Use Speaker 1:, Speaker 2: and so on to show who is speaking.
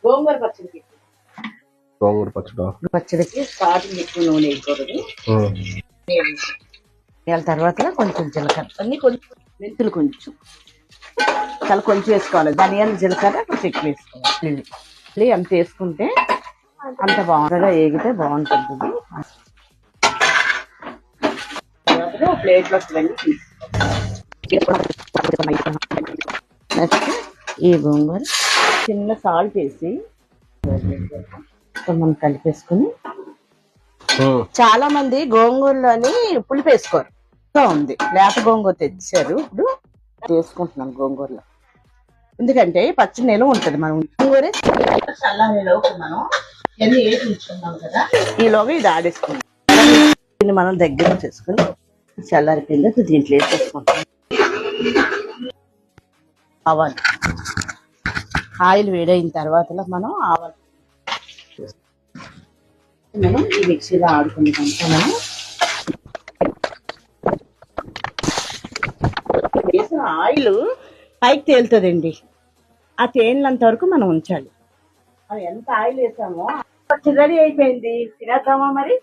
Speaker 1: గోంగూర పచ్చడి
Speaker 2: గోంగూర పచ్చడి
Speaker 1: పచ్చడికి స్టార్టింగ్ ఎక్కువ నూనె వేయకూడదు. వేయాల తర్వాత కొంచెం జీలకర్ర అన్ని కొంచెం మెంతులు కొంచెం చాలా కొంచెం వేసుకోవాలి. ధనియాలు జీలకర్ర కొంచెం ఎక్కువ వేసుకోవాలి. అంత వేసుకుంటే అంత బాగుంటుందా ఏగితే బాగుంటుంది. ప్లేట్లోకి వెళ్ళి నెక్స్ట్ ఈ గోంగూర చిన్న సాల్ట్ వేసి మనం కలిపేసుకుని, చాలా మంది గోంగూరలోని పులుపు వేసుకోరు. ఉంది లేత గోంగూర తెచ్చారు, ఇప్పుడు వేసుకుంటున్నాం గోంగూరలో. ఎందుకంటే పచ్చడి నిలువ ఉంటుంది. మనం గోంగూర చల్లారేలోపు మనం ఎన్ని వేసి ఉంచుకున్నాం కదా, ఈలోగా ఇది ఆడేసుకుంటాం. దీన్ని మనం దగ్గర చేసుకుని చల్లారిపోయింది దీంట్లో వేసేసుకుంటాం. ఆవాలు, ఆయిల్ వేడైన తర్వాత మనం ఆవాలు మనం ఈ మిక్సీలో ఆడుకుంటాం. మనం వేసిన ఆయిల్ పైకి తేలుతుందండి. ఆ తేలినంత వరకు మనం ఉంచాలి. మనం ఎంత ఆయిల్ వేసామో రెడీ అయిపోయింది. తినేద్దామా మరి?